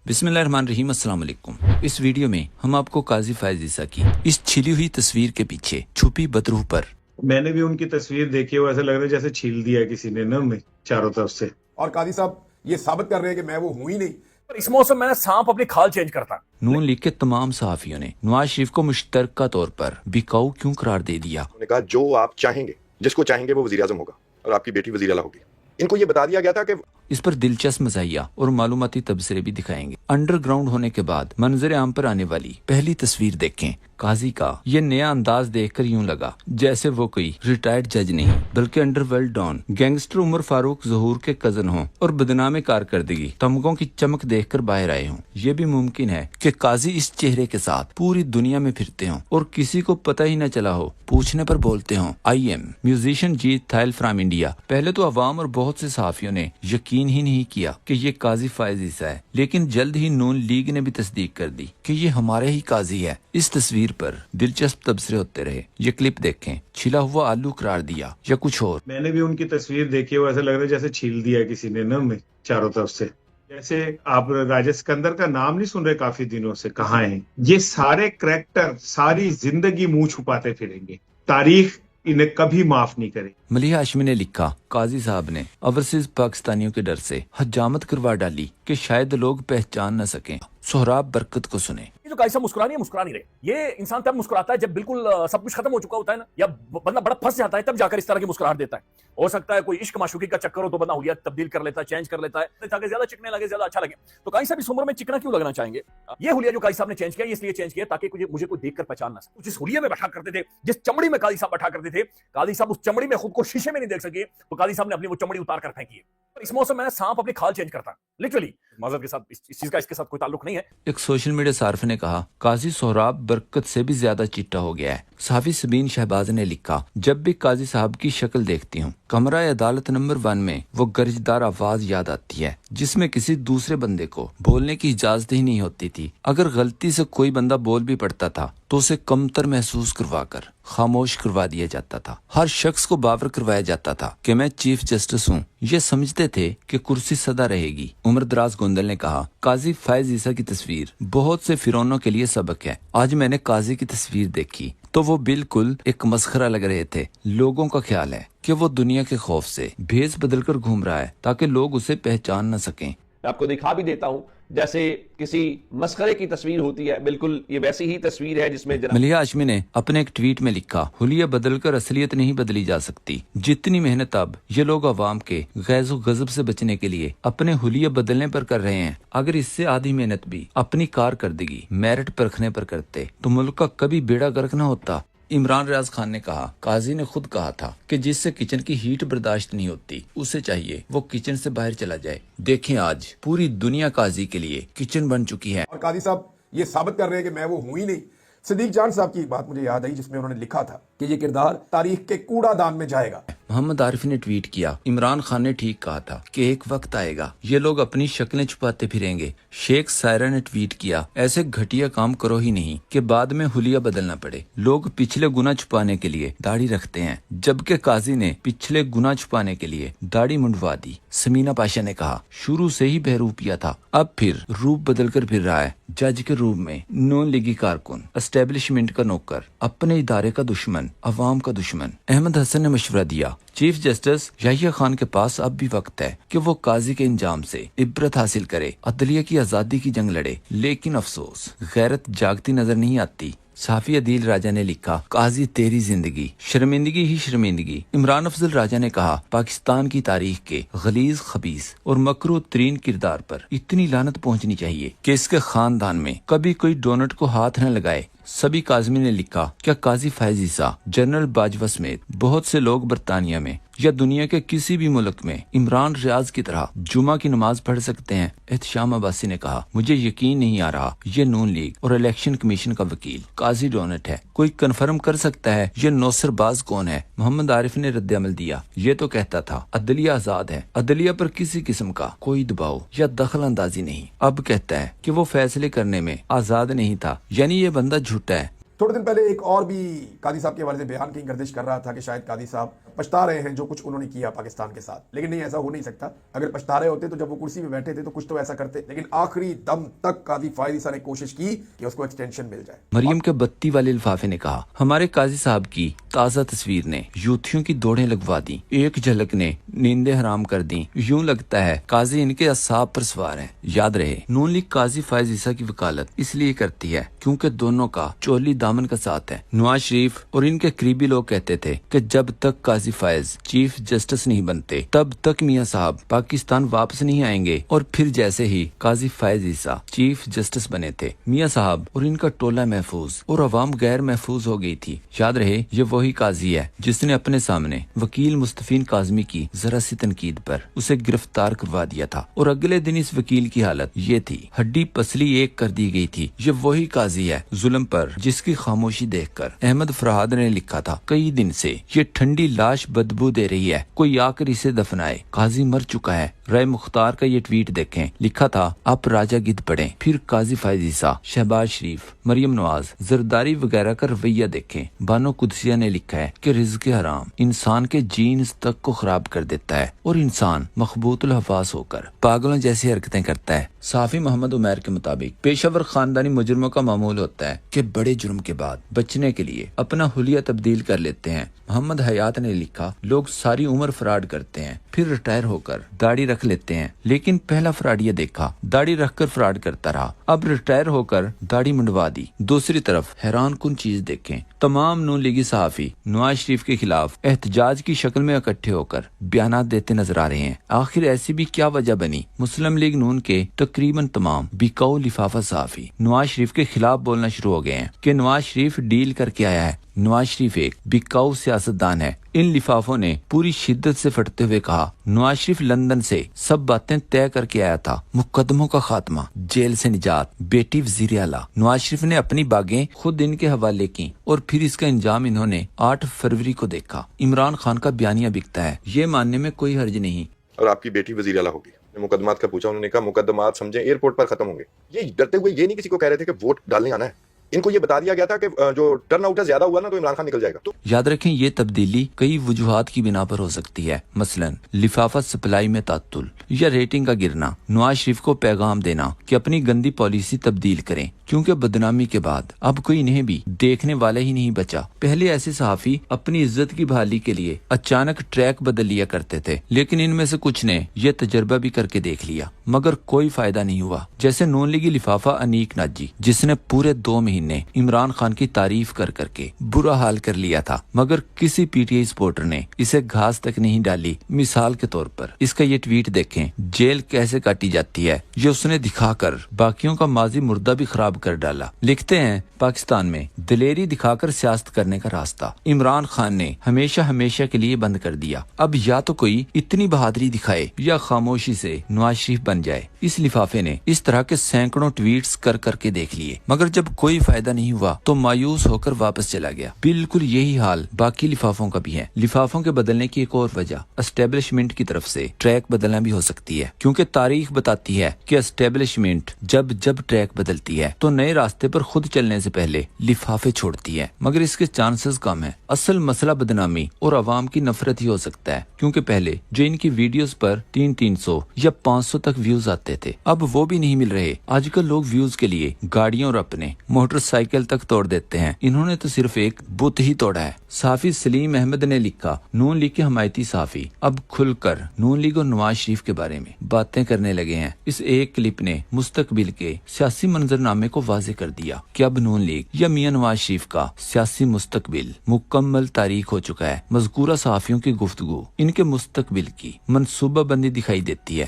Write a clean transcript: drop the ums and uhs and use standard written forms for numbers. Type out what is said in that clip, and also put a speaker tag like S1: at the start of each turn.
S1: बिस्मिल्लाहिर्रहमानिर्रहीम, अस्सलाम वालेकुम। इस वीडियो में हम आपको काजी फैज ईसा की इस छिली हुई तस्वीर के पीछे छुपी बदरूह पर
S2: मैंने भी उनकी तस्वीर देखी है, वो ऐसा लग रहा है जैसे छील दिया किसी ने ना हमें चारों तरफ से।
S3: और कादी साहब ये साबित कर रहे हैं कि मैं वो हूं ही नहीं।
S4: इस मौसम में सांप अपनी खाल चेंज करता।
S1: नून लीग के तमाम सहाफियों ने नवाज शरीफ को मुश्तरका तौर पर बिकाऊ क्यों करार दे दिया।
S5: उन्होंने कहा जो आप चाहेंगे, जिसको चाहेंगे वो वजीर आजम होगा और आपकी बेटी वजीर आला होगी। इनको ये बता दिया गया था कि
S1: इस पर दिलचस्प मज़ाहिया और मालूमाती तबसरे भी दिखाएंगे। अंडरग्राउंड होने के बाद मंजर आम पर आने वाली पहली तस्वीर देखें। काजी का ये नया अंदाज देखकर यूं लगा जैसे वो कोई रिटायर्ड जज नहीं बल्कि underworld don gangster Umar Farooq Zahoor के कजन हों और बदनाम कारकर्दगी तमगों की चमक देखकर बाहर आए हों। ये भी मुमकिन है कि काजी इस चेहरे के साथ पूरी दुनिया में फिरते हों और किसी को पता ही न चला हो, पूछने पर बोलते हों I am musician Jeet Thayil from India. पहले तो अवाम और बहुत से सहाफियों ने यकीन ही नहीं किया कि ये काजी फैज ईसा है, लेकिन जल्द ही नून लीग ने भी तस्दीक कर दी कि ये हमारे ही काजी है। इस तस्वीर पर दिलचस्प तबसरे होते रहे। ये क्लिप देखें। छिला हुआ आलू करार दिया या कुछ और।
S2: मैंने भी उनकी तस्वीर देखी है, वो ऐसा लग रहा है जैसे छील दिया किसी ने ना हमें चारों तरफ से। जैसे आप राजा सिकंदर का नाम नहीं सुन रहे काफी दिनों से, कहाँ है ये सारे करैक्टर? सारी जिंदगी मुंह छुपाते फिरेंगे, तारीख इन्हें कभी माफ नहीं करेगी।
S1: मलिहा हाशमी ने लिखा, काजी साहब ने ओवरसीज पाकिस्तानियों के डर से हजामत करवा डाली कि शायद लोग पहचान न सकें। सोहराब बरकत को सुने।
S4: ये जो काजी साहब मुस्कुरा नहीं रहे। ये इंसान तब मुस्कुराता है जब बिल्कुल सब कुछ खत्म हो चुका होता है ना, या बंदा बड़ा फंस जाता है, तब जाकर इस तरह की मुस्कुराहट देता है। हो सकता है कोई इश्क माशूकी का चक्कर हो तो बंदा हुलिया तब्दील कर लेता है, चेंज कर लेता है ताकि ज्यादा चिकने लगे, ज्यादा अच्छा लगे। तो काजी साहब इस उम्र में चिकना क्यों लगना चाहेंगे? ये हुलिया जो काजी साहब ने चेंज किया, इसलिए चेंज किया ताकि मुझे कोई देखकर पहचान ना सके। जिस हुलिया में बैठा करते थे, जिस चमड़ी में काजी साहब बैठा करते थे, काजी साहब उस चमड़ी में खुद को शीशे में नहीं देख सके, तो काजी साहब ने अपनी वो चमड़ी उतार कर फेंकी है। इस मौसम में सांप अपनी खाल चेंज करता, लिटरली। माजरत के साथ इस चीज का इसके साथ कोई ताल्लुक नहीं है।
S1: एक सोशल मीडिया सार्फ ने कहा, काजी सोहराब बरकत से भी ज्यादा चिट्टा हो गया है। सहाफी सबीन शहबाज ने लिखा, जब भी काजी साहब की शक्ल देखती हूँ कमरा अदालत नंबर 1 में वो गर्जदार आवाज याद आती है जिसमें किसी दूसरे बंदे को बोलने की इजाजत ही नहीं होती थी। अगर गलती से कोई बंदा बोल भी पड़ता था तो उसे कमतर महसूस करवाकर खामोश करवा दिया जाता था। हर शख्स को बावर करवाया जाता था कि मैं चीफ जस्टिस हूँ। ये समझते थे कि कुर्सी सदा रहेगी। उमर दराज गोंदल ने कहा, काजी फैज ईसा की तस्वीर बहुत से फिरौनों के लिए सबक है। आज मैंने काजी की तस्वीर देखी तो वो बिल्कुल एक मस्खरा लग रहे थे। लोगों का ख्याल है कि वो दुनिया के खौफ से भेस बदलकर घूम रहा है ताकि लोग उसे पहचान न सकें।
S6: आपको दिखा भी देता हूं, जैसे किसी मस्खरे की तस्वीर होती है, बिल्कुल ये वैसी ही तस्वीर है जिसमें
S1: मलिहा हाशमी ने अपने एक ट्वीट में लिखा, हुलिया बदलकर असलियत नहीं बदली जा सकती। जितनी मेहनत अब ये लोग अवाम के गैज़ो गजब से बचने के लिए अपने हुलिया बदलने पर कर रहे हैं, अगर इससे आधी मेहनत भी अपनी कारकर्दगी मेरिट परखने पर करते तो मुल्क का कभी बेड़ा गर्क न होता। इमरान रियाज खान ने कहा, काजी ने खुद कहा था कि जिससे किचन की हीट बर्दाश्त नहीं होती उसे चाहिए वो किचन से बाहर चला जाए। देखें आज पूरी दुनिया काजी के लिए किचन बन चुकी है।
S3: और कादी साहब ये साबित कर रहे हैं कि मैं वो हूं ही नहीं। सिद्दीक जान साहब की बात मुझे याद आई जिसमें उन्होंने लिखा था कि ये किरदार तारीख के कूड़ादान में जाएगा।
S1: मोहम्मद आरिफ ने ट्वीट किया, इमरान खान ने ठीक कहा था कि एक वक्त आएगा ये लोग अपनी शक्लें छुपाते फिरेंगे। शेख सायरा ने ट्वीट किया, ऐसे घटिया काम करो ही नहीं कि बाद में हुलिया बदलना पड़े। लोग पिछले गुनाह छुपाने के लिए दाढ़ी रखते हैं, जबकि काजी ने पिछले गुनाह छुपाने के लिए दाढ़ी मुंडवा दी। समीना पाशा ने कहा, शुरू से ही बहरूपिया था, अब फिर रूप बदल कर फिर रहा है। जज के रूप में नॉन लीगी कारकुन, एस्टेब्लिशमेंट का नौकर, अपने इदारे का दुश्मन, अवाम का दुश्मन। अहमद हसन ने मशवरा दिया, चीफ जस्टिस याहिया खान के पास अब भी वक्त है कि वो काजी के इंजाम से इब्रत हासिल करे, अदलिया की आजादी की जंग लड़े। लेकिन अफसोस गैरत जागती नजर नहीं आती। साफी अदील राजा ने लिखा, काजी तेरी जिंदगी शर्मिंदगी ही शर्मिंदगी। इमरान अफजल राजा ने कहा, पाकिस्तान की तारीख के गलीज, खबीस और मकरूह तरीन किरदार पर इतनी लानत पहुंचनी चाहिए कि इसके खानदान में कभी कोई डोनट को हाथ न लगाए। सभी काजमी ने लिखा, क्या काजी फैज ईसा, जनरल बाजवा समेत बहुत से लोग बरतानिया में या दुनिया के किसी भी मुल्क में इमरान रियाज की तरह जुमा की नमाज पढ़ सकते हैं? एहतशाम अब्बासी ने कहा, मुझे यकीन नहीं आ रहा ये नून लीग और इलेक्शन कमीशन का वकील काजी डोनट है। कोई कंफर्म कर सकता है ये नौसरबाज कौन है? मोहम्मद आरिफ ने रद्द-ए-अमल दिया, ये तो कहता था अदलिया आजाद है, अदलिया पर किसी किस्म का कोई दबाव या दखल अंदाजी नहीं। अब कहता है कि वो फैसले करने में आजाद नहीं था, यानी ये बंदा झूठा है।
S3: थोड़े दिन पहले एक और भी कादी साहब के हवाले से बयान की गर्दिश कर रहा था कि शायद कादी साहब پچھتا رہے ہیں جو کچھ انہوں نے کیا پاکستان کے ساتھ. لیکن نہیں، ایسا ہو نہیں سکتا. اگر پچھتا رہے ہوتے تو جب وہ کرسی پہ بیٹھے تھے تو کچھ تو ایسا کرتے. لیکن آخری دم تک قاضی فائز عیسیٰ نے کوشش کی کہ اس کو ایکسٹینشن مل جائے.
S1: مریم کے بتی والے لفافے نے کہا، ہمارے قاضی صاحب کی تازہ تصویر نے یوتھیوں کی دوڑیں لگوا دی، ایک جھلک نے نیندیں حرام کر دی. یوں لگتا ہے قاضی ان کے اعصاب پر سوار ہیں. یاد رہے، نون لیگ قاضی فائز عیسیٰ کی وکالت اس لیے کرتی ہے کیونکہ دونوں کا چولی دامن کا ساتھ ہے. نواز شریف اور ان کے قریبی لوگ کہتے تھے کہ جب تک قاضی فائز چیف جسٹس نہیں بنتے تب تک میاں صاحب پاکستان واپس نہیں آئیں گے. اور پھر جیسے ہی قاضی فائز عیسیٰ چیف جسٹس بنے تھے، میاں صاحب اور ان کا ٹولہ محفوظ اور عوام غیر محفوظ ہو گئی تھی. یاد رہے، یہ وہی قاضی ہے جس نے اپنے سامنے وکیل مصطفین کاظمی کی ذرا سی تنقید پر اسے گرفتار کروا دیا تھا، اور اگلے دن اس وکیل کی حالت یہ تھی، ہڈی پسلی ایک کر دی گئی تھی. یہ وہی قاضی ہے ظلم پر جس کی خاموشی دیکھ کر احمد فرہاد نے لکھا تھا، کئی دن سے یہ ٹھنڈی لاش بدبو دے رہی ہے، کوئی آ کر اسے دفنائے، قاضی مر چکا ہے. رائے مختار کا یہ ٹویٹ دیکھیں، لکھا تھا، آپ راجہ گدھ پڑھیں، پھر قاضی فائز عیسیٰ، شہباز شریف، مریم نواز، زرداری وغیرہ کا رویہ دیکھیں. بانو قدسیہ نے لکھا ہے کہ رزق حرام انسان کے جینز تک کو خراب کر دیتا ہے اور انسان مخبوط الحواس ہو کر پاگلوں جیسی حرکتیں کرتا ہے. صحافی محمد عمیر کے مطابق پیشہ ور خاندانی مجرموں کا معمول ہوتا ہے کہ بڑے جرم کے بعد بچنے کے لیے اپنا حلیہ تبدیل کر لیتے ہیں. محمد حیات نے لکھا، لوگ ساری عمر فراڈ کرتے ہیں، پھر ریٹائر ہو کر داڑھی رکھ لیتے ہیں، لیکن پہلا فراڈ یہ دیکھا، داڑھی رکھ کر فراڈ کرتا رہا، اب ریٹائر ہو کر داڑھی منڈوا دی. دوسری طرف حیران کن چیز دیکھیں، تمام نون لیگی صحافی نواز شریف کے خلاف احتجاج کی شکل میں اکٹھے ہو کر بیانات دیتے نظر آ رہے ہیں. آخر ایسی بھی کیا وجہ بنی؟ مسلم لیگ نون کے تقریباً تمام بیکاؤ لفافہ صحافی نواز شریف کے خلاف بولنا شروع ہو گئے ہیں کہ نواز شریف ڈیل کر کے آیا ہے، نواز شریف ایک بیکاؤ سیاستدان ہے. ان لفافوں نے پوری شدت سے پھٹتے ہوئے کہا، نواز شریف لندن سے سب باتیں طے کر کے آیا تھا، مقدموں کا خاتمہ، جیل سے نجات، بیٹی وزیر اعلیٰ. نواز شریف نے اپنی باغیں خود ان کے حوالے کی اور پھر اس کا انجام انہوں نے 8 فروری کو دیکھا. عمران خان کا بیانیہ بکتا ہے، یہ ماننے میں کوئی حرج نہیں.
S5: اور آپ کی بیٹی وزیر اعلیٰ ہوگی. مقدمات کا پوچھا، انہوں نے کہا مقدمات سمجھیں ایئرپورٹ پر ختم ہوں گے. یہ ڈرتے ہوئے یہ نہیں کسی کو کہہ رہے تھے کہ ووٹ ڈالنے آنا ہے، ان کو یہ بتا دیا گیا تھا کہ جو ٹرن آؤٹ ہے زیادہ ہوا نا تو عمران خان نکل جائے گا. تو
S1: یاد رکھیں، یہ تبدیلی کئی وجوہات کی بنا پر ہو سکتی ہے، مثلا لفافہ سپلائی میں تعطل یا ریٹنگ کا گرنا. نواز شریف کو پیغام دینا کہ اپنی گندی پالیسی تبدیل کریں، کیونکہ بدنامی کے بعد اب کوئی انہیں بھی دیکھنے والا ہی نہیں بچا. پہلے ایسے صحافی اپنی عزت کی بحالی کے لیے اچانک ٹریک بدل لیا کرتے تھے، لیکن ان میں سے کچھ نے یہ تجربہ بھی کر کے دیکھ لیا مگر کوئی فائدہ نہیں ہوا. جیسے نون لیگی لفافہ انیک ناجی، جس نے پورے 2 مہینے عمران خان کی تعریف کر کر کے برا حال کر لیا تھا، مگر کسی پی ٹی آئی سپورٹر نے اسے گھاس تک نہیں ڈالی. مثال کے طور پر اس کا یہ ٹویٹ دیکھیں، جیل کیسے کاٹی جاتی ہے، یہ اس نے دکھا کر باقیوں کا ماضی مردہ بھی خراب کر ڈالا. لکھتے ہیں، پاکستان میں دلیری دکھا کر سیاست کرنے کا راستہ عمران خان نے ہمیشہ کے لیے بند کر دیا. اب یا تو کوئی اتنی بہادری دکھائے یا خاموشی سے نواز شریف بن جائے. اس لفافے نے اس طرح کے سینکڑوں ٹویٹس کر کر کے دیکھ لیے، مگر جب کوئی فائدہ نہیں ہوا تو مایوس ہو کر واپس چلا گیا. بالکل یہی حال باقی لفافوں کا بھی ہے. لفافوں کے بدلنے کی ایک اور وجہ اسٹیبلشمنٹ کی طرف سے ٹریک بدلنا بھی ہو سکتی ہے، کیونکہ تاریخ بتاتی ہے کہ اسٹیبلشمنٹ جب ٹریک بدلتی ہے تو نئے راستے پر خود چلنے سے پہلے لفافے چھوڑتی ہے، مگر اس کے چانسز کم ہیں. اصل مسئلہ بدنامی اور عوام کی نفرت ہی ہو سکتا ہے، کیونکہ پہلے جو ان کی ویڈیوز پر 300 یا 500 تک ویوز آتے تھے اب وہ بھی نہیں مل رہے. آج کل لوگ ویوز کے لیے گاڑیوں اور اپنے موٹر سائیکل تک توڑ دیتے ہیں، انہوں نے تو صرف ایک بت ہی توڑا ہے. صحافی سلیم احمد نے لکھا، نون لیگ کے حمایتی صحافی اب کھل کر نون لیگ اور نواز شریف کے بارے میں باتیں کرنے لگے ہیں. اس ایک کلپ نے مستقبل کے سیاسی منظرنامے کو واضح کر دیا کہ اب نون لیگ یا میاں نواز شریف کا سیاسی مستقبل مکمل تاریخ ہو چکا ہے. مذکورہ صحافیوں کی گفتگو ان کے مستقبل کی منصوبہ بندی دکھائی دیتی ہے.